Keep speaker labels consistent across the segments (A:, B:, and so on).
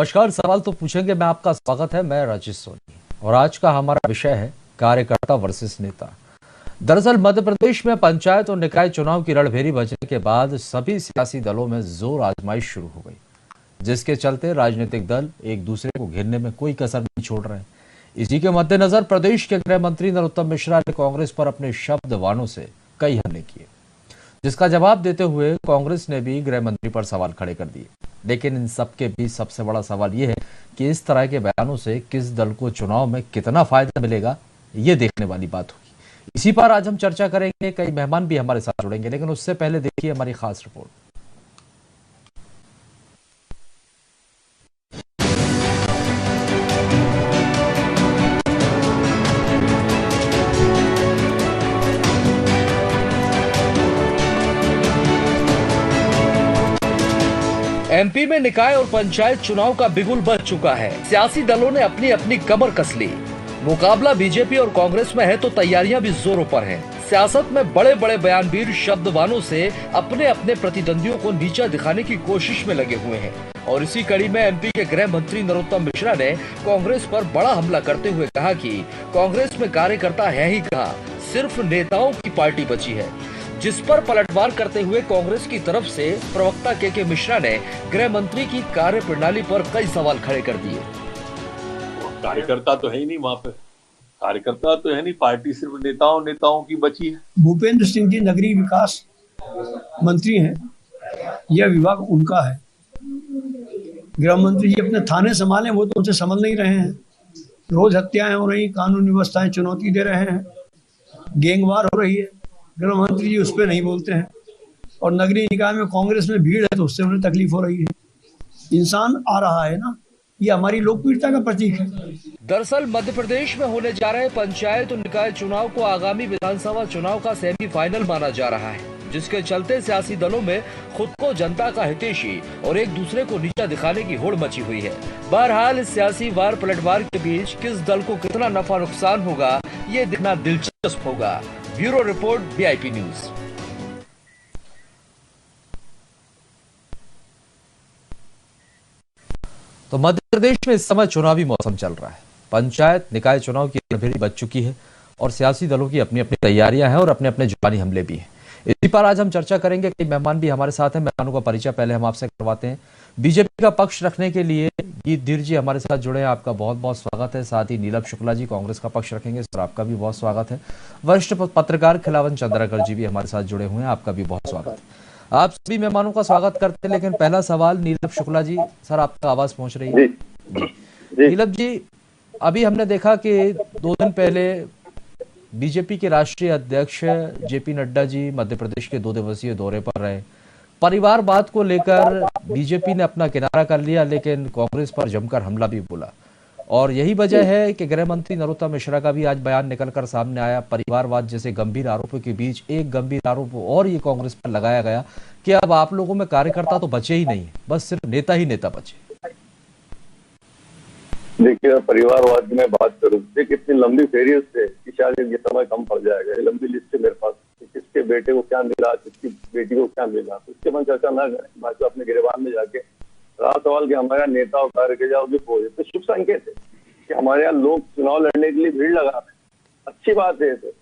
A: नमस्कार। सवाल तो पूछेंगे, मैं आपका स्वागत है। मैं राजेश सोनी और आज का हमारा विषय है कार्यकर्ता वर्सेस नेता। दरअसल मध्य प्रदेश में पंचायत और निकाय चुनाव की रणभेरी बजने के बाद सभी सियासी दलों में जोर आजमाइश शुरू हो गई, जिसके चलते राजनीतिक दल एक दूसरे को घेरने में कोई कसर नहीं छोड़ रहे हैं। इसी के मद्देनजर प्रदेश के गृह मंत्री नरोत्तम मिश्रा ने कांग्रेस पर अपने शब्द वाणों से कई हमले किए, जिसका जवाब देते हुए कांग्रेस ने भी गृह मंत्री पर सवाल खड़े कर दिए। लेकिन इन सब के बीच सबसे बड़ा सवाल यह है कि इस तरह के बयानों से किस दल को चुनाव में कितना फायदा मिलेगा, ये देखने वाली बात होगी। इसी पर आज हम चर्चा करेंगे। कई मेहमान भी हमारे साथ जुड़ेंगे, लेकिन उससे पहले देखिए हमारी खास रिपोर्ट। एमपी में निकाय और पंचायत चुनाव का बिगुल बज चुका है। सियासी दलों ने अपनी अपनी कमर कस ली। मुकाबला बीजेपी और कांग्रेस में है तो तैयारियां भी जोरों पर हैं। सियासत में बड़े बड़े बयानवीर शब्दवानों से अपने अपने प्रतिद्वंदियों को नीचा दिखाने की कोशिश में लगे हुए हैं। और इसी कड़ी में एमपी के गृह मंत्री नरोत्तम मिश्रा ने कांग्रेस पर बड़ा हमला करते हुए कहा कि कांग्रेस में कार्यकर्ता है ही कहां, सिर्फ नेताओं की पार्टी बची है। जिस पर पलटवार करते हुए कांग्रेस की तरफ से प्रवक्ता के मिश्रा ने गृह मंत्री की कार्य प्रणाली पर कई सवाल खड़े कर दिए।
B: कार्यकर्ता तो है ही नहीं वहाँ पे, कार्यकर्ता तो है नहीं, पार्टी सिर्फ नेताओं की बची है।
C: भूपेंद्र सिंह जी नगरीय विकास मंत्री हैं, यह विभाग उनका है। गृह मंत्री जी अपने थाने संभालें, वो तो उनसे संभल नहीं रहे हैं। रोज हत्याएं हो रही, कानून व्यवस्थाएं चुनौती दे रहे हैं, गैंगवार हो रही है। गृह मंत्री जी उस पर नहीं बोलते हैं। और नगरीय निकाय में कांग्रेस में भीड़ है तो उससे उन्हें तकलीफ हो रही है। इंसान आ रहा है ना, ये हमारी लोकप्रियता का प्रतीक है।
A: दरअसल मध्य प्रदेश में होने जा रहे पंचायत और निकाय चुनाव को आगामी विधानसभा चुनाव का सेमीफाइनल माना जा रहा है, जिसके चलते सियासी दलों में खुद को जनता का हितैषी और एक दूसरे को नीचा दिखाने की होड़ मची हुई है। बहरहाल इस सियासी वार पलटवार के बीच किस दल को कितना नफा नुकसान होगा, ये देखना दिलचस्प होगा। Bureau report, VIP news. तो मध्य प्रदेश में इस समय चुनावी मौसम चल रहा है। पंचायत निकाय चुनाव की रणभेरी बज चुकी है और सियासी दलों की अपनी अपनी तैयारियां हैं और अपने अपने जुबानी हमले भी हैं। इसी पर आज हम चर्चा करेंगे। कई मेहमान भी हमारे साथ हैं। मेहमानों का परिचय पहले हम आपसे करवाते हैं। बीजेपी का पक्ष रखने के लिए गीत धीर जी हमारे साथ जुड़े हैं, आपका बहुत बहुत स्वागत है। साथ ही नीलम शुक्ला जी कांग्रेस का पक्ष रखेंगे, सर आपका भी बहुत स्वागत है। वरिष्ठ पत्रकार खिलावन चंद्राकर जी भी हमारे साथ जुड़े हुए हैं, आपका भी बहुत स्वागत है। आप सभी मेहमानों का स्वागत करते हैं। लेकिन पहला सवाल नीलम शुक्ला जी, सर आपका आवाज पहुंच रही है? नीलम जी, अभी हमने देखा कि 2 दिन पहले बीजेपी के राष्ट्रीय अध्यक्ष जेपी नड्डा जी मध्य प्रदेश के 2 दिवसीय दौरे पर रहे। परिवारवाद को लेकर बीजेपी ने अपना किनारा कर लिया, लेकिन कांग्रेस पर जमकर हमला भी बोला। और यही वजह है कि गृह मंत्री नरोत्तम मिश्रा का भी आज बयान निकलकर सामने आया। परिवारवाद जैसे गंभीर आरोपों के बीच एक गंभीर आरोप और ये कांग्रेस पर लगाया गया कि अब आप लोगों में कार्यकर्ता तो बचे ही नहीं, बस सिर्फ नेता ही नेता बचे।
D: देखिए, परिवारवाद की मैं बात करूं, कितनी लंबी फेरियत से कि शायद ये समय कम पड़ जाएगा। ये लंबी लिस्ट है मेरे पास, किसके बेटे को क्या मिला, किसकी बेटी को क्या मिला, उसके मन चर्चा ना करें। भाजपा अपने गिरबान में जाके रहा सवाल कि हमारे यहाँ नेता और कार्यकर्ता जाओगे तो शुभ संकेत है कि हमारे यहाँ लोग चुनाव लड़ने के लिए भीड़ लगा रहे हैं, अच्छी बात है। तो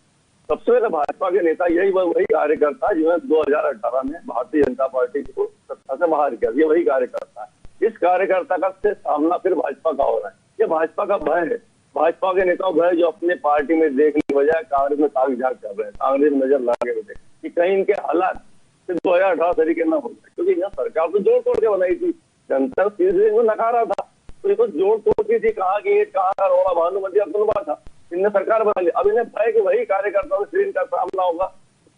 D: सबसे पहले भाजपा के नेता वही कार्यकर्ता जिन्होंने 2018 में भारतीय जनता पार्टी को सत्ता से बाहर किया, ये वही कार्यकर्ता है। इस कार्यकर्ता का से सामना फिर भाजपा का हो रहा है। ये भाजपा का भय है, भाजपा के नेताओं भय जो अपने पार्टी में देखने की बजाय कांग्रेस में कागजात कर रहे हैं, कांग्रेस में नजर लगा के कि कहीं इनके हालात 2018 तरीके न हो जाए। क्योंकि यहाँ सरकार तो जोड़ तोड़ के बनाई थी, जनता इनको नकारा था, तो इनको जोड़ तोड़ की थी। कहा कि ये कहाँ का रोड़ा भानुमती अब्दुल्ला था, इनने सरकार बना ली। अब इन्हें भय कि वही कार्यकर्ताओं से इनका सामना होगा।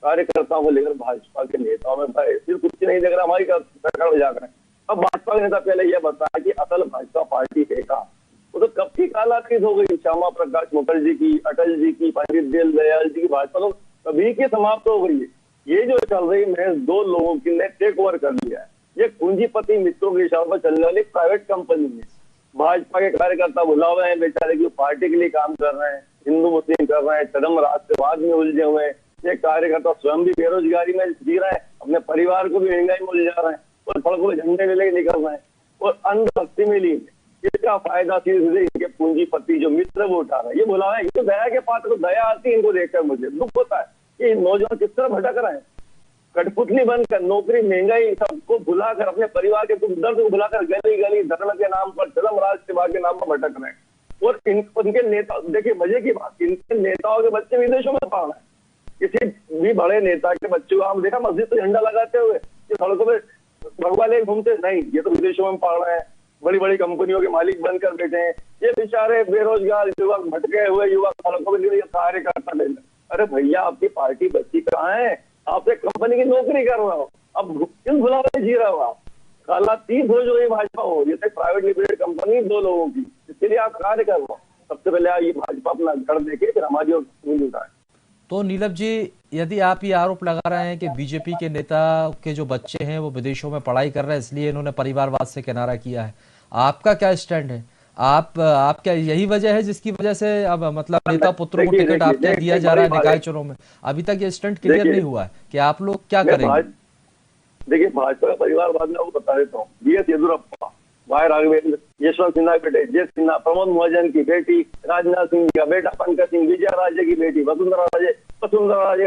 D: कार्यकर्ताओं को लेकर भाजपा के नेताओं में भय, सिर्फ कुछ नहीं देख रहा हमारी सरकार में जाकर। अब भाजपा के नेता पहले यह बताया कि असल भाजपा पार्टी है कहाँ। वो तो कब की कालातीत हो गई। श्यामा प्रकाश मुखर्जी की, अटल जी की, पंडित दीनदयाल जी की भाजपा तो कभी की समाप्त हो गई है। ये जो चल रही महज 2 लोगों की ने टेक ओवर कर लिया है। ये पूंजीपति मित्रों के इशारों पर चलने वाली प्राइवेट कंपनी है। भाजपा के कार्यकर्ता भुला हुए हैं बेचारे की, पार्टी के लिए काम कर रहे हैं, हिंदू मुस्लिम कर रहे हैं, चरम राष्ट्रवाद में उलझे हुए हैं। ये कार्यकर्ता स्वयं भी बेरोजगारी में जी रहे हैं, अपने परिवार को भी महंगाई में उलझा रहे हैं और फड़कों झंडे ले लेके निकल रहे हैं। और अंधभक्ति में लीन है। इसका फायदा सीधे सीधे इनके पूंजीपति जो मित्र वो उठा रहे हैं। ये बोला है, ये दया के पात्र को दया आती है इनको देखकर, मुझे दुख होता है कि नौजवान किस तरह भटक रहे हैं, कठपुतली बनकर, नौकरी, महंगाई सबको भुलाकर, अपने परिवार के दुख दर्द को भुलाकर गली गली धर्म के नाम पर, धर्म राज सेवा के नाम पर भटक रहे हैं। और उनके नेता, देखिए मजे की बात, इनके नेताओं के बच्चे विदेशों में पढ़ रहे हैं। किसी भी बड़े नेता के बच्चों को हम देखा मस्जिद पर झंडा लगाते हुए, सड़कों पे भगवा ले घूमते, नहीं, ये तो विदेशों में पढ़ रहे हैं, बड़ी बड़ी कंपनियों के मालिक बनकर बैठे हैं। ये बेचारे बेरोजगार युवक, भटके हुए युवक सड़कों पर कार्यकर्ता ले। अरे भैया, आपकी पार्टी बच्ची कहाँ है? आप एक कंपनी की नौकरी कर रहे हो, अब किस भुलावे में जी रहे हो आप? साला 30 हो जो ये भाजपा हो, ये प्राइवेट लिमिटेड कंपनी 2 लोगों की, इसके लिए आप कार्य कर रहे हो। सबसे पहले आप ये भाजपा अपना घर देखे, फिर हमारी ओर उंगली उठाए।
A: तो नीलम जी, यदि आप ये आरोप लगा रहे हैं कि बीजेपी के नेता के जो बच्चे हैं वो विदेशों में पढ़ाई कर रहे हैं इसलिए इन्होंने परिवारवाद से किनारा किया है, आपका क्या स्टैंड है? आप क्या यही वजह है जिसकी वजह से अब मतलब नेता पुत्रों को टिकट आपको दिया जा रहा है निकाय चुनाव में? अभी तक ये स्टंट क्लियर नहीं हुआ है कि आप लोग क्या करेंगे?
D: देखिए, भाजपा का परिवारवाद में आपको बता देता हूँ। बीएस येदियुरप्पा, वाई राघवेंद्र, यशवंत सिन्हा के बेटे जय सिन्हा, प्रमोद महाजन की बेटी, राजनाथ सिंह का बेटा पंकज सिंह, विजया राजे की बेटी वसुंधरा राजे का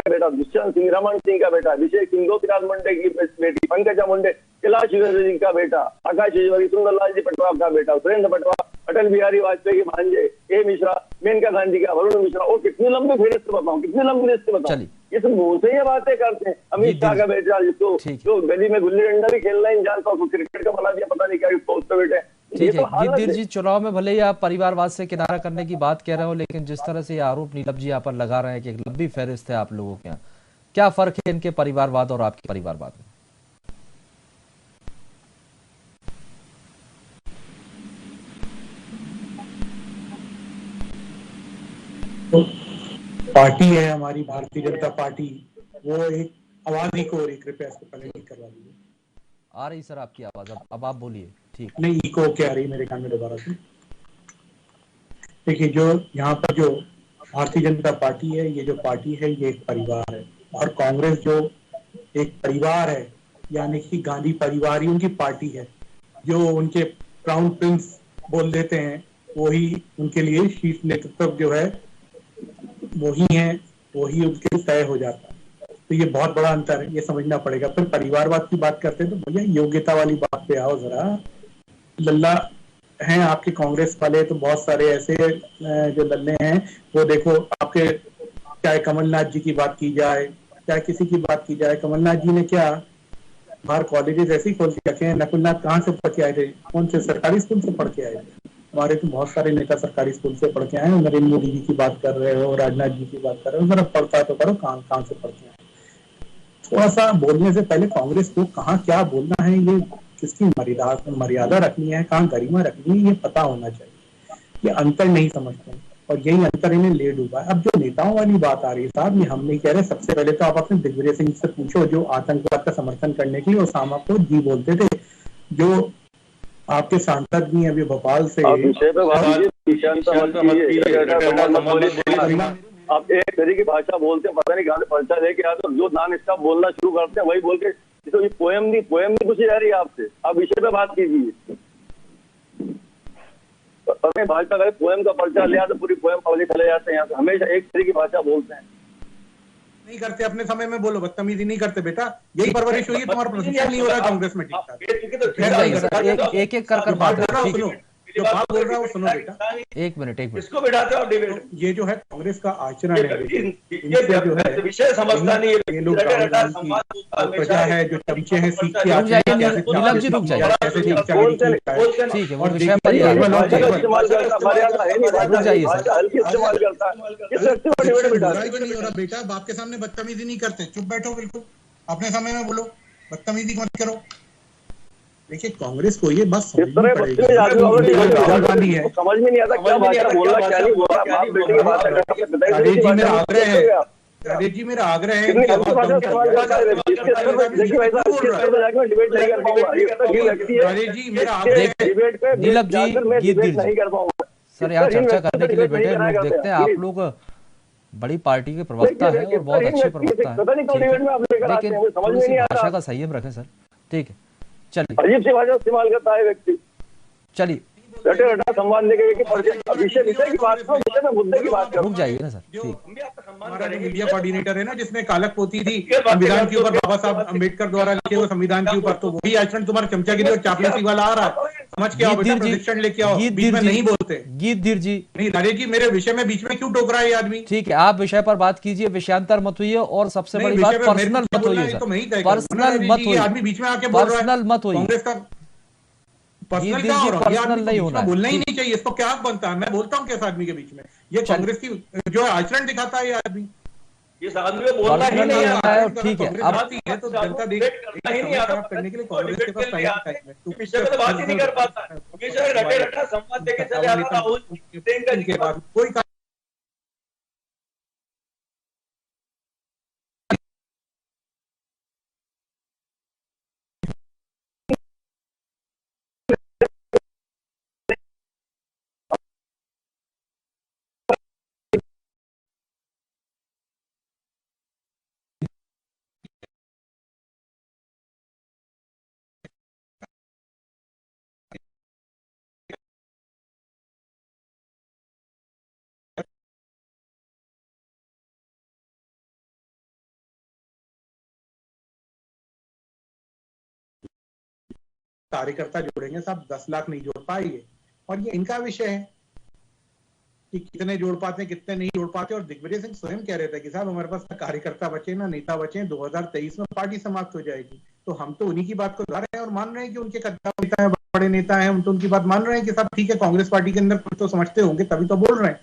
D: बेटा दुष्यंत सिंह, रमन सिंह का बेटा अभिषेक सिंह, गोपीनाथ मुंडे की बेटी पंकजा मुंडे, कैलाश विजयवर्गीय का बेटा आकाश विजयवर्गीय, सुंदरलाल जी पटवा का बेटा सुरेंद्र पटवा, अटल बिहारी वाजपेयी के भांजे ए मिश्रा, मेनका गांधी का वरुण मिश्रा। और कितनी लंबी फेरिस्त बताऊं, कितनी लंबी लिस्ट बताऊं? इस मुंह से ये बातें करते हैं। अमित शाह का बेटा, जिसको जो गली में गुल्ली डंडा भी खेलना ही जानता, उसको क्रिकेट का बना दिया, पता नहीं क्या पोस्ट पे बैठे।
A: ठीक है गिद्दीर जी, चुनाव में भले ही आप परिवारवाद से किनारा करने की बात कह रहे हो, लेकिन जिस तरह से ये आरोप नीलम जी यहाँ पर लगा रहे हैं कि एक लंबी फहरिस्त है आप लोगों के यहाँ, क्या फर्क है इनके परिवारवाद और आपके परिवारवाद में?
E: तो पार्टी है हमारी भारतीय जनता पार्टी, वो एक आवाज ही को, एक कृपया इसको पहले नहीं करवा दीजिए।
A: आ रही सर आपकी आवाज, अब आप बोलिए। ठीक
E: नहीं, इको क्या आ रही मेरे कान में दोबारा से? देखिए, जो यहाँ पर जो भारतीय जनता पार्टी है, ये जो पार्टी है ये एक परिवार है, और कांग्रेस जो एक परिवार है, यानी कि गांधी परिवारियों की पार्टी है। जो उनके क्राउन प्रिंस बोल देते हैं वही उनके लिए शीर्ष नेतृत्व जो है वही है, वही उनके तय हो जाता है। तो ये बहुत बड़ा अंतर है, ये समझना पड़ेगा। फिर परिवारवाद की बात करते हैं तो भैया योग्यता वाली बात पे आओ जरा। लल्ला हैं आपके कांग्रेस वाले तो बहुत सारे ऐसे जो लल्ले हैं, वो देखो आपके, चाहे कमलनाथ जी की बात की जाए, चाहे किसी की बात की जाए, कमलनाथ जी ने क्या बाहर कॉलेजेस ऐसे ही खोल के रखे हैं। नकुलनाथ कहाँ से पढ़ के आए थे? कौन से सरकारी स्कूल से पढ़ के आए थे? हमारे तो बहुत सारे नेता सरकारी स्कूल से पढ़ के आए हैं। नरेंद्र मोदी जी की बात कर रहे हो, राजनाथ जी की बात कर रहे हो, जरा पढ़ता तो करो कहाँ से पढ़ के आए। थोड़ा सा बोलने से पहले कांग्रेस को कहाँ क्या बोलना है, ये किसकी मर्यादा रखनी है, कहाँ गरिमा रखनी है, ये पता होना चाहिए। ये अंतर नहीं समझते हैं और यही अंतर इन्हें ले डूबा है। अब जो नेताओं वाली बात आ रही है साहब, ये हम नहीं कह रहे। सबसे पहले तो आप अपने दिग्विजय सिंह से पूछो, जो आतंकवाद का समर्थन करने के लिए ओसामा को जी बोलते थे, जो आपके सांसद भी अभी भोपाल से।
D: आप एक तरह की भाषा बोलते हैं, पता नहीं कहाँ से पर्चा लेके आते, जो नॉन स्टॉप बोलना शुरू करते हैं वही बोल के, तो ये पोएम नहीं पूछी जा रही है आपसे, आप विषय पे बात कीजिए। भाजपा का पोएम का पर्चा ले आते, पूरी पोएम पढ़ के चले जाते हैं यहाँ से, हमेशा एक तरह की भाषा बोलते हैं।
E: नहीं करते, अपने समय में बोलो, बदतमीजी नहीं करते बेटा, यही परवरिश हुई है, तुम्हारा प्रशिक्षण नहीं हो रहा कांग्रेस में।
A: एक एक कर बात
E: जो बात बोल रहा है वो सुनो बेटा।
A: एक मिनट
B: इसको बैठाते हो डिबेट।
E: ये जो है कांग्रेस का आचरण है, इनसे जो है
B: विषय समझता नहीं है
E: ये लोग प्रजा है, जो चमचे हैं सीख के
A: नीलम जी रुक जाइए, ठीक है, वो विषय पर
E: नहीं हो रहा बेटा। बाप के सामने बदतमीजी नहीं करते, चुप बैठो, बिल्कुल अपने समय में बोलो, बदतमीजी मत करो। देखिए, कांग्रेस को ये बात समझनी पड़ेगी, राहुल गांधी है,
D: समझ में नहीं आता क्या भाषा बोलना, क्या नहीं बोल रहा।
E: राजेश जी मेरा आग्रह है, राजेश जी मेरा आग्रह है, राजेश जी मेरा आग्रह।
A: नीलम जी नहीं कर पाऊंगा सर, यहाँ चर्चा करने के लिए बैठे लोग देखते हैं, आप लोग बड़ी पार्टी के प्रवक्ता है और बहुत अच्छे प्रवक्ता है, लेकिन भाषा का संयम रखें सर। ठीक है, चलिए।
D: अजीब सी भाषा इस्तेमाल करता है व्यक्ति।
A: चलिए
D: रटे रटा संवाद लेके विषय की बात करो, विषय में मुद्दे की बात करो।
A: रुक जाइए ना सर, ठीक।
E: हमारा जो मीडिया कोऑर्डिनेटर है ना, जिसने कालक पोती थी संविधान के ऊपर बाबा साहब अम्बेडकर द्वारा लिखे हुए संविधान के ऊपर, तो वही आचरण तुम्हारा चमचागिरी और चापलूसी वाला आ रहा है। समझ के आओ बेटा, प्रशिक्षण लेके आओ, बीच में नहीं बोलते।
A: गीतधीर जी,
E: नहीं राजे जी, मेरे विषय में बीच में क्यों टोक रहा है ये आदमी?
A: ठीक है, आप विषय पर बात कीजिए, विषयांतर मत होइए, और सबसे बड़ी बात पर्सनल मत होइए सर, पर्सनल मत होइए,
E: आदमी बीच में आके बोल रहा है
A: पर्सनल मत होइए,
E: कांग्रेस का पर्सनल क्या हो रहा है?
A: पर्सनल नहीं होना है,
E: बोलना ही नहीं चाहिए, इसको क्या बनता है? मैं बोलता हूँ कैसे आदमी के बीच में ये कांग्रेस की जो आचरण दिखाता है ये आदमी,
B: इस आदमी को बोलना ही नहीं
A: है। ठीक है, अब
E: है तो जनता देख खराब करने के लिए कांग्रेस के पास
B: विषय पे बात ही नहीं कर पाता, हमेशा रटे रटा संवाद देके चले आ रहा हूं
E: के बाद कोई कार्यकर्ता जोड़ेंगे साहब, 10 लाख नहीं जोड़ पाएंगे, और ये इनका विषय है कि कितने जोड़ पाते हैं कितने नहीं जोड़ पाते। और दिग्विजय सिंह स्वयं कह रहे थे कि साहब हमारे पास ना कार्यकर्ता बचे ना नेता बचे, 2023 में पार्टी समाप्त हो जाएगी। तो हम तो उन्हीं की बात को ला रहे हैं और मान रहे हैं कि उनके कद्दावर नेता है, बड़े नेता है, हम तो उनकी बात मान रहे हैं कि साहब ठीक है, कांग्रेस पार्टी के अंदर कुछ तो समझते होंगे तभी तो बोल रहे हैं,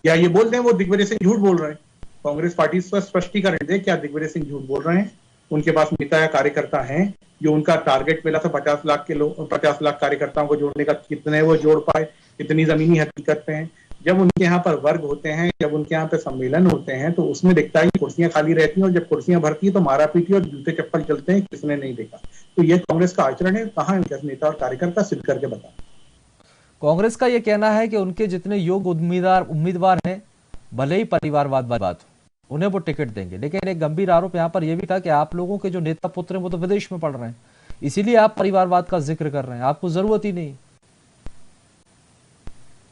E: या ये बोल रहे हैं वो दिग्विजय सिंह झूठ बोल रहे हैं? कांग्रेस पार्टी स्पष्टीकरण दे, क्या दिग्विजय सिंह झूठ बोल रहे हैं? उनके पास नेता या कार्यकर्ता हैं जो उनका टारगेट मिला था 50 लाख के लोग, 50 लाख कार्यकर्ताओं को जोड़ने का, कितने वो जोड़ पाए? इतनी जमीनी हकीकत पे हैं। जब उनके यहाँ पर वर्ग होते हैं, जब उनके यहाँ पे सम्मेलन होते हैं, तो उसमें दिखता है कि कुर्सियां खाली रहती हैं, और जब कुर्सियां भरती है तो मारा पीटी और जूते चप्पल चलते हैं, किसने नहीं देखा। तो ये कांग्रेस का आचरण है, कहाँ है नेता और कार्यकर्ता? सिद्ध करके बता।
A: कांग्रेस का ये कहना है कि उनके जितने योग्य उम्मीदवार हैं, भले ही परिवारवाद बात हो, उन्हें वो टिकट देंगे, लेकिन एक गंभीर आरोप यहाँ पर यह भी था कि आप लोगों के जो नेता पुत्र हैं वो तो विदेश में पढ़ रहे हैं, इसीलिए आप परिवारवाद का जिक्र कर रहे हैं, आपको जरूरत ही नहीं।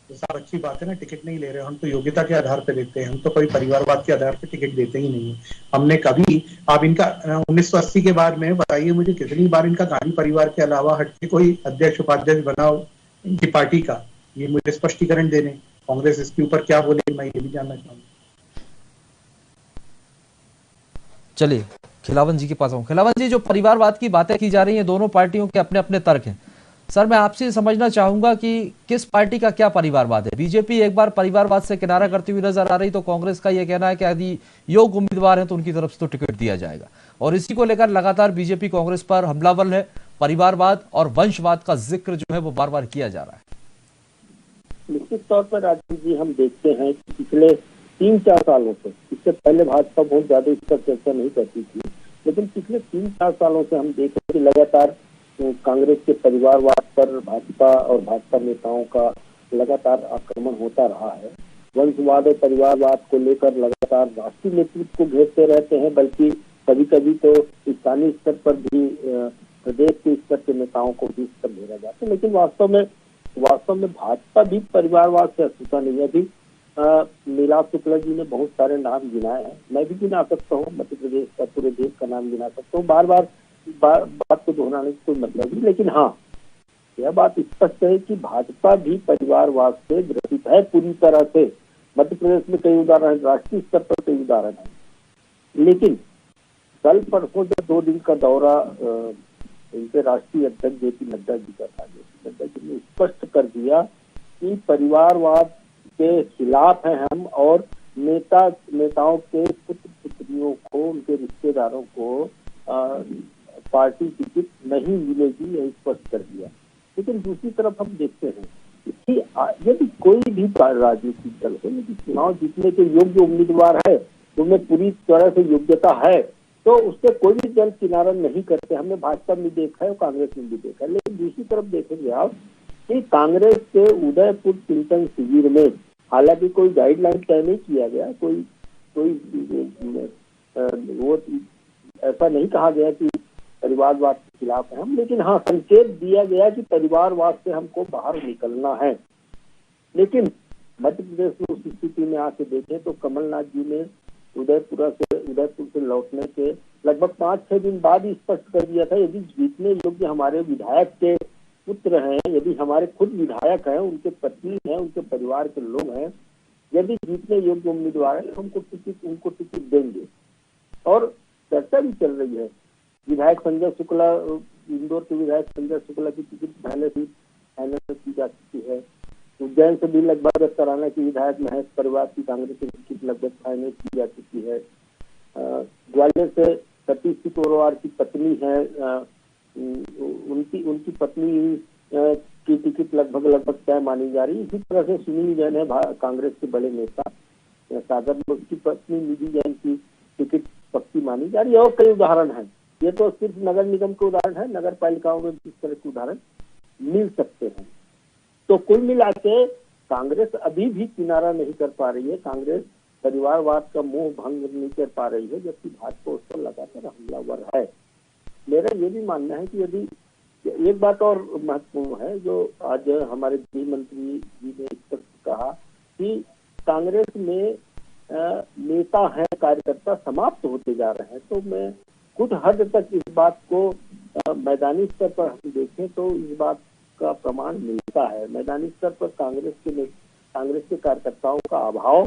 E: तो साहब अच्छी बात है ना, टिकट नहीं ले रहे, हम तो योग्यता के आधार पे देते हैं, हम तो कोई परिवारवाद के आधार पे टिकट देते ही नहीं है। हमने कभी, आप इनका 1980 के बाद में बताइए मुझे कितनी बार इनका गांधी परिवार के अलावा हटके कोई अध्यक्ष उपाध्यक्ष बनाओ इनकी पार्टी का, ये मुझे स्पष्टीकरण देने। कांग्रेस इसके ऊपर क्या बोलेगी, मैं ये भी जानना चाहूंगा।
A: चलिए खिलावन जी के पास आऊं। खिलावन जी, जो परिवारवाद की बातें की जा रही हैं, दोनों पार्टियों के अपने अपने तर्क हैं। सर मैं आपसे समझना चाहूंगा कि किस पार्टी का क्या परिवारवाद है? बीजेपी एक बार परिवारवाद से किनारा करती हुई नजर आ रही, तो कांग्रेस का यह कहना है कि यदि योग्य उम्मीदवार हैं तो उनकी तरफ से तो टिकट दिया जाएगा, और इसी को लेकर लगातार बीजेपी कांग्रेस पर हमलावर है। परिवारवाद और वंशवाद का जिक्र जो है वो बार बार किया जा रहा है।
F: निश्चित तौर पर राजीव जी, हम देखते हैं कि पिछले 3-4 सालों से, इससे पहले भाजपा बहुत ज्यादा इस पर चर्चा नहीं करती थी, लेकिन पिछले 3-4 सालों से हम देख रहे हैं कि लगातार कांग्रेस के परिवारवाद पर भाजपा और भाजपा नेताओं का लगातार आक्रमण होता रहा है। वंशवाद और परिवारवाद को लेकर लगातार राष्ट्रीय नेतृत्व को घेरते रहते हैं, बल्कि कभी कभी तो स्थानीय स्तर पर भी प्रदेश के स्तर के नेताओं को भी इस पर घेरा जाता है। लेकिन वास्तव में भाजपा भी परिवारवाद से अछूता नहीं है। अभी नीलाभ शुक्ला जी ने बहुत सारे नाम गिनाए हैं, मैं भी गिना सकता हूँ, मध्य प्रदेश का पूरे देश का नाम गिना सकता हूँ, बार बार बात को दोहराने की कोई मतलब नहीं। लेकिन हाँ, यह बात स्पष्ट है कि भाजपा भी परिवारवाद से ग्रसित है पूरी तरह से। मध्य प्रदेश में कई उदाहरण है, राष्ट्रीय स्तर पर कई उदाहरण है। लेकिन कल परसों जब 2 दिन का दौरा इनके राष्ट्रीय अध्यक्ष जेपी नड्डा जी का था, जेपी नड्डा जी ने स्पष्ट कर दिया कि परिवारवाद के खिलाफ हैं हम, और नेताओं के पुत्र पुत्रियों को, उनके रिश्तेदारों को पार्टी टिकट नहीं मिलेगी, यह स्पष्ट कर दिया। लेकिन दूसरी तरफ हम देखते हैं कि यदि कोई भी राजनीतिक दल हो, यदि चुनाव जीतने के योग्य उम्मीदवार है, उनमें पूरी तरह से योग्यता है, तो उससे कोई भी दल किनारा नहीं करते। हमने भाजपा में देखा है और कांग्रेस में भी देखा है। लेकिन दूसरी तरफ देखेंगे आप कि कांग्रेस के उदयपुर चिंतन शिविर में हालांकि कोई गाइडलाइन तय नहीं किया गया, कोई वो ऐसा नहीं कहा गया कि परिवारवाद के खिलाफ हैं हम, लेकिन हाँ संकेत दिया गया कि परिवारवाद से हमको बाहर निकलना है। लेकिन मध्य प्रदेश में उस स्थिति में आके देखें तो कमलनाथ जी ने उदयपुर से लौटने के लगभग 5-6 दिन बाद ही स्पष्ट कर दिया था, यदि जीतने योग्य हमारे विधायक के पुत्र हैं, यदि हमारे खुद विधायक हैं, उनके पत्नी हैं, उनके परिवार के लोग हैं, यदि जीतने योग्य उम्मीदवार है उनको टिकट देंगे। और चर्चा भी चल रही है, विधायक संजय शुक्ला, इंदौर के विधायक संजय शुक्ला की टिकट पहले ही फाइनल की जा चुकी है। उज्जैन से भी लगभग तराना की विधायक महेश परिवार की कांग्रेस की टिकट लगभग फाइनल की जा चुकी है। ग्वालियर से सतीश सिकोरवार की पत्नी है, उनकी पत्नी की टिकट लगभग तय मानी जा रही है। इसी तरह से सुनील जैन है कांग्रेस के बड़े नेता, सागर में उसकी पत्नी निधि जैन की टिकट पक्की मानी जा रही है। और कई उदाहरण हैं, ये तो सिर्फ नगर निगम के उदाहरण है, नगर पालिकाओं में इस तरह के उदाहरण मिल सकते हैं। तो कुल मिला के कांग्रेस अभी भी किनारा नहीं कर पा रही है, कांग्रेस परिवारवाद का मुंह भंग नहीं कर पा रही है, जबकि भाजपा उस पर लगातार हमलावर है। मेरा ये भी मानना है कि यदि एक बात और महत्वपूर्ण है जो आज हमारे गृह मंत्री जी ने स्पष्ट कहा कि कांग्रेस में नेता हैं, कार्यकर्ता समाप्त होते जा रहे हैं। तो मैं कुछ हद तक इस बात को मैदानी स्तर पर हम देखें तो इस बात का प्रमाण मिलता है। मैदानी स्तर पर कांग्रेस के कार्यकर्ताओं का अभाव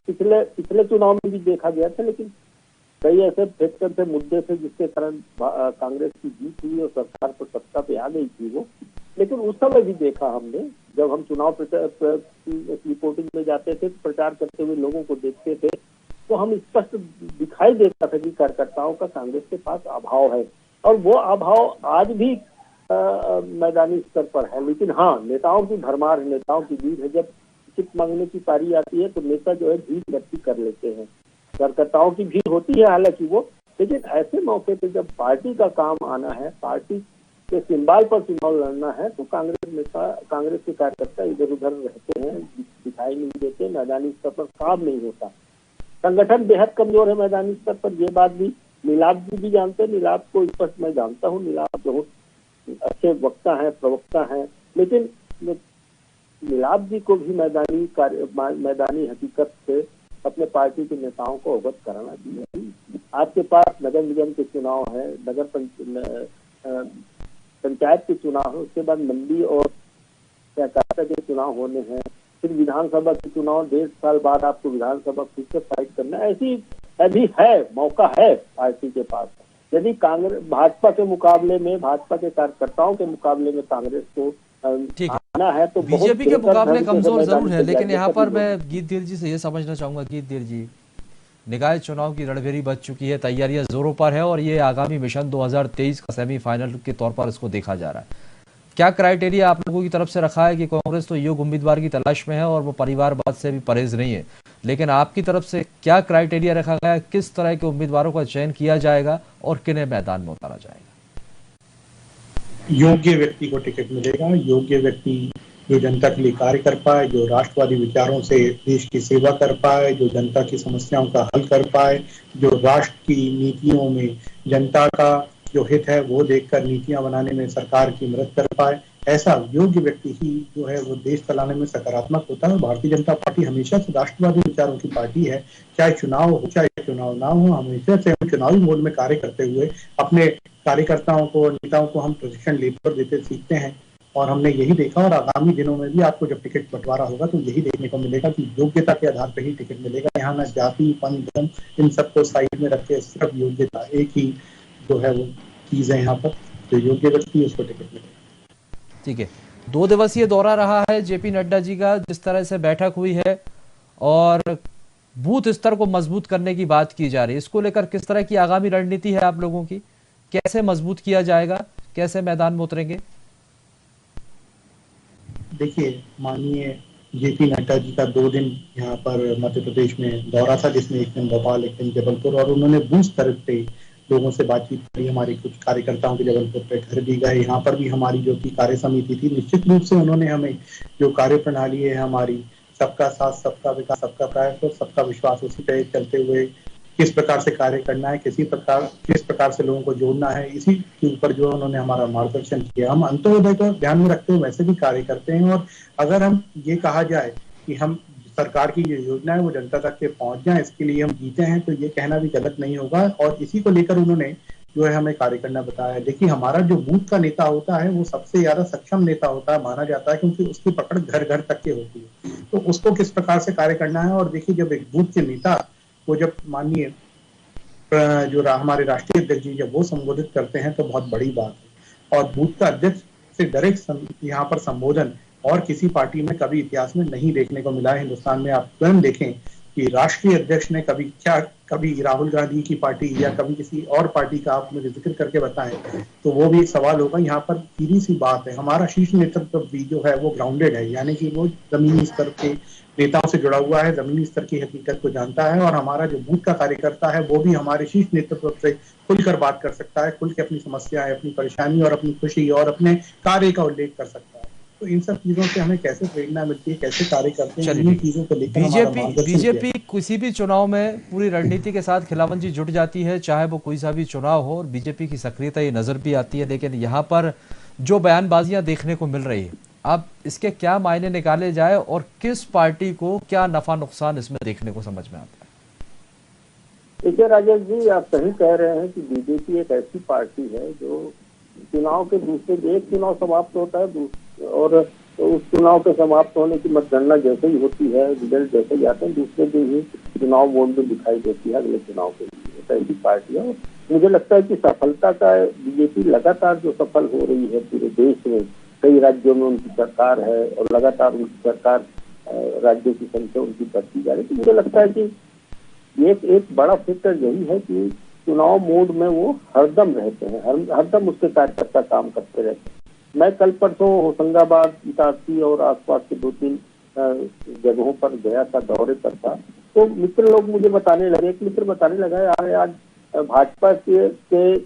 F: पिछले चुनाव में भी देखा गया था, लेकिन कई ऐसे फैक्टर थे, मुद्दे थे जिसके कारण कांग्रेस की जीत हुई और सरकार पर सत्ता पे आ गई थी वो। लेकिन उस समय भी देखा हमने, जब हम चुनाव रिपोर्टिंग में जाते थे, प्रचार करते हुए लोगों को देखते थे, तो हम स्पष्ट दिखाई देता था कि कार्यकर्ताओं का कांग्रेस के पास अभाव है, और वो अभाव आज भी मैदानी स्तर पर है। लेकिन हाँ, नेताओं की भरमार है, नेताओं की भीड़ है। जब टिकट मांगने की पारी आती है तो नेता जो है भीड़ इकट्ठी कर लेते हैं, कार्यकर्ताओं की भीड़ होती है हालांकि वो, लेकिन ऐसे मौके पे जब पार्टी का काम आना है, पार्टी के सिंबल पर चुनाव लड़ना है, तो कांग्रेस के कार्यकर्ता इधर उधर रहते हैं, दिखाई नहीं देते, मैदानी स्तर पर काम नहीं होता। संगठन बेहद कमजोर है मैदानी स्तर पर, ये बात भी नीलाभ जी भी जानते हैं। नीलाभ को स्पष्ट मैं जानता हूँ, नीलाभ बहुत अच्छे वक्ता है, प्रवक्ता है, लेकिन नीलाभ जी को भी मैदानी हकीकत से अपने पार्टी के नेताओं को अवगत कराना चाहिए। आपके पास नगर निगम के चुनाव है, नगर पंचायत के चुनाव है, उसके बाद मंडी और सहकारिता के चुनाव होने हैं, फिर विधानसभा के चुनाव 1.5 साल बाद आपको विधानसभा फिर से फाइट करना है। ऐसी अभी है, मौका है पार्टी के पास। यदि कांग्रेस भाजपा के मुकाबले में, भाजपा के कार्यकर्ताओं के मुकाबले में कांग्रेस को आना है तो
A: बीजेपी के मुकाबले कमजोर जरूर है। लेकिन यहाँ पर मैं गीतधीर जी से ये समझना चाहूंगा, गीतधीर जी, निकाय चुनाव की रणभेरी बच चुकी है, तैयारियां जोरों पर है और ये आगामी मिशन 2023 का सेमीफाइनल के तौर पर इसको देखा जा रहा है। क्या क्राइटेरिया आप लोगों की तरफ से रखा है कि कांग्रेस तो योग्य उम्मीदवार की तलाश में है और वो परिवारवाद से भी परहेज नहीं है, लेकिन आपकी तरफ से क्या क्राइटेरिया रखा गया है, किस तरह के उम्मीदवारों का चयन किया जाएगा और किन्हें मैदान में उतारा जाएगा?
E: योग्य व्यक्ति को टिकट मिलेगा, योग्य व्यक्ति जो जनता के लिए कार्य कर पाए, जो राष्ट्रवादी विचारों से देश की सेवा कर पाए, जो जनता की समस्याओं का हल कर पाए, जो राष्ट्र की नीतियों में जनता का जो हित है वो देखकर नीतियां बनाने में सरकार की मदद कर पाए, ऐसा योग्य व्यक्ति ही जो है वो देश चलाने में सकारात्मक होता है। भारतीय जनता पार्टी हमेशा से राष्ट्रवादी विचारों की पार्टी है, चाहे चुनाव हो चाहे चुनाव ना हो, हमेशा से हम चुनावी मोड में कार्य करते हुए अपने कार्यकर्ताओं को, नेताओं को हम प्रशिक्षण लेकर देते सीखते हैं, और हमने यही देखा। और आगामी दिनों में भी आपको जब टिकट बंटवारा होगा तो यही देखने को मिलेगा कि योग्यता के आधार पर ही टिकट मिलेगा। यहाँ न जाति, पंथ, धर्म, इन सबको साइड में रख के सिर्फ योग्यता, एक ही जो है वो चीज है यहाँ पर, जो योग्य व्यक्ति उसको टिकट मिलेगा।
A: ठीक है, 2 दिवसीय दौरा रहा है जेपी नड्डा जी का, जिस तरह से बैठक हुई है और बूथ स्तर को मजबूत करने की बात की जा रही है, इसको लेकर किस तरह की आगामी रणनीति है आप लोगों की? कैसे मजबूत किया जाएगा, कैसे मैदान में उतरेंगे?
E: देखिए, माननीय जेपी नड्डा जी का 2 दिन यहाँ पर मध्य प्रदेश में दौरा था, जिसमें एक दिन भोपाल, एक दिन जबलपुर, और उन्होंने बूथ स्तर पे लोगों से बातचीत करी। हमारी कुछ कार्यकर्ताओं के जबलपुर पे घर भी गए। यहाँ पर भी हमारी जो की कार्य समिति थी, निश्चित रूप से उन्होंने हमें जो कार्य प्रणाली है हमारी, सबका साथ, सबका विकास, सबका प्रयास और सबका विश्वास, उसी पे चलते हुए किस प्रकार से कार्य करना है, किस प्रकार से लोगों को जोड़ना है, इसी के ऊपर जो उन्होंने हमारा मार्गदर्शन किया। हम अंत्योदय को ध्यान में रखते हुए वैसे भी कार्य करते हैं, और अगर हम ये कहा जाए कि हम सरकार की जो योजना है वो जनता तक के पहुंच जाए, इसके लिए हम जीते हैं, तो ये कहना भी गलत नहीं होगा। और इसी को लेकर उन्होंने जो है हमें कार्य करना बताया। देखिए, हमारा जो बूथ का नेता होता है वो सबसे ज्यादा सक्षम नेता होता है माना जाता है, क्योंकि उसकी पकड़ घर घर तक के होती है। तो उसको किस प्रकार से कार्य करना है, और देखिए जब एक बूथ के नेता को जब माननीय जो हमारे राष्ट्रीय अध्यक्ष जी जब वो संबोधित करते हैं तो बहुत बड़ी बात है। और बूथ का अध्यक्ष से डायरेक्ट यहाँ पर संबोधन और किसी पार्टी में कभी इतिहास में नहीं देखने को मिला है। हिंदुस्तान में आप स्वयं देखें कि राष्ट्रीय अध्यक्ष ने कभी राहुल गांधी की पार्टी या कभी किसी और पार्टी का आप मुझे जिक्र करके बताएं तो वो भी एक सवाल होगा। यहाँ पर सीधी सी बात है, हमारा शीर्ष नेतृत्व भी जो है वो ग्राउंडेड है, यानी कि वो जमीनी स्तर के नेताओं से जुड़ा हुआ है, जमीनी स्तर की हकीकत को जानता है। और हमारा जो बूथ का कार्यकर्ता है वो भी हमारे शीर्ष नेतृत्व से खुलकर बात कर सकता है, खुल के अपनी समस्याएं, अपनी परेशानी और अपनी खुशी और अपने कार्य का उल्लेख कर सकता है। तो इन सब चीजों से हमें कैसे प्रेरणा मिलती है, कैसे कार्य करते हैं, इन चीजों को लेकर
A: बीजेपी किसी भी चुनाव में पूरी रणनीति के साथ खिलावन जी जुट जाती है, चाहे वो कोई सा भी चुनाव हो, और बीजेपी की सक्रियता ये नजर भी आती है। लेकिन यहाँ पर जो बयानबाजियां देखने को मिल रही है, अब इसके क्या मायने निकाले जाए और किस पार्टी को क्या नफा नुकसान इसमें देखने को समझ में आता है?
F: देखिए राजेश जी, आप सही कह रहे हैं कि बीजेपी एक ऐसी पार्टी है जो चुनाव के दूसरे एक चुनाव समाप्त होता है और उस चुनाव के समाप्त होने की मतगणना जैसे ही होती है, रिजल्ट जैसे ही आते हैं, दूसरे दिन ही चुनाव बोर्ड में दिखाई देती है अगले चुनाव के लिए। ऐसी पार्टी है। मुझे लगता है कि सफलता का बीजेपी लगातार जो सफल हो रही है पूरे देश में, कई राज्यों में उनकी सरकार है और लगातार उनकी सरकार राज्यों की संख्या उनकी बढ़ती जा रही है। तो मुझे लगता है कि एक बड़ा फैक्टर यही है कि चुनाव मोड में वो हरदम रहते हैं, हरदम उसके कार्यकर्ता काम करते रहते हैं। मैं कल परसों होशंगाबाद, इटारसी और आसपास के 2-3 जगहों पर गया था, दौरे पर था। तो मित्र लोग मुझे बताने लगे, एक मित्र बताने लगा यार आज भाजपा के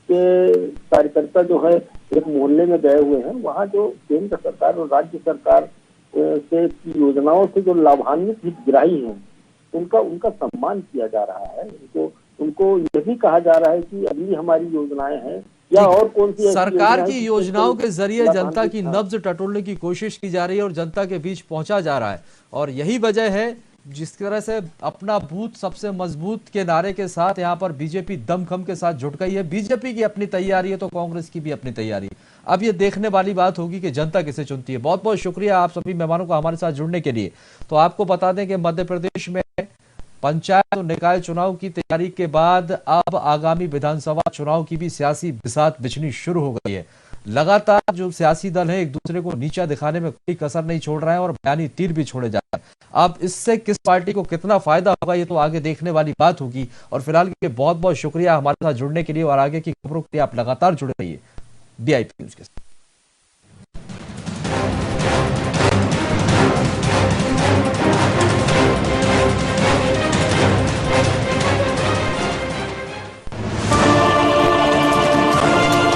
F: कार्यकर्ता जो है एक मोहल्ले में गए हुए हैं, वहाँ जो केंद्र सरकार और राज्य सरकार से योजनाओं से जो लाभान्वित हितग्राही हैं उनका सम्मान किया जा रहा है। उनको ये भी कहा जा रहा है कि अगली हमारी योजनाएं हैं या और कौन सी
A: सरकार की योजनाओं के जरिए जनता की नब्ज टटोलने की कोशिश की जा रही है और जनता के बीच पहुंचा जा रहा है। और यही वजह है जिस तरह से अपना बूथ सबसे मजबूत के नारे के साथ यहाँ पर बीजेपी दमखम के साथ जुट गई है। बीजेपी की अपनी तैयारी है तो कांग्रेस की भी अपनी तैयारी है। अब ये देखने वाली बात होगी कि जनता किसे चुनती है। बहुत बहुत शुक्रिया आप सभी मेहमानों को हमारे साथ जुड़ने के लिए। तो आपको बता दें कि मध्य प्रदेश में पंचायत और निकाय चुनाव की तैयारी के बाद अब आगामी विधानसभा चुनाव की भी सियासी बिसात बिछनी शुरू हो गई है। लगातार जो सियासी दल है एक दूसरे को नीचा दिखाने में कोई कसर नहीं छोड़ रहे हैं और बयानी तीर भी छोड़े जा रहे हैं। अब इससे किस पार्टी को कितना फायदा होगा ये तो आगे देखने वाली बात होगी। और फिलहाल के बहुत बहुत शुक्रिया हमारे साथ जुड़ने के लिए और आगे की खबरों के लिए आप लगातार जुड़े रहिए DIP न्यूज के साथ।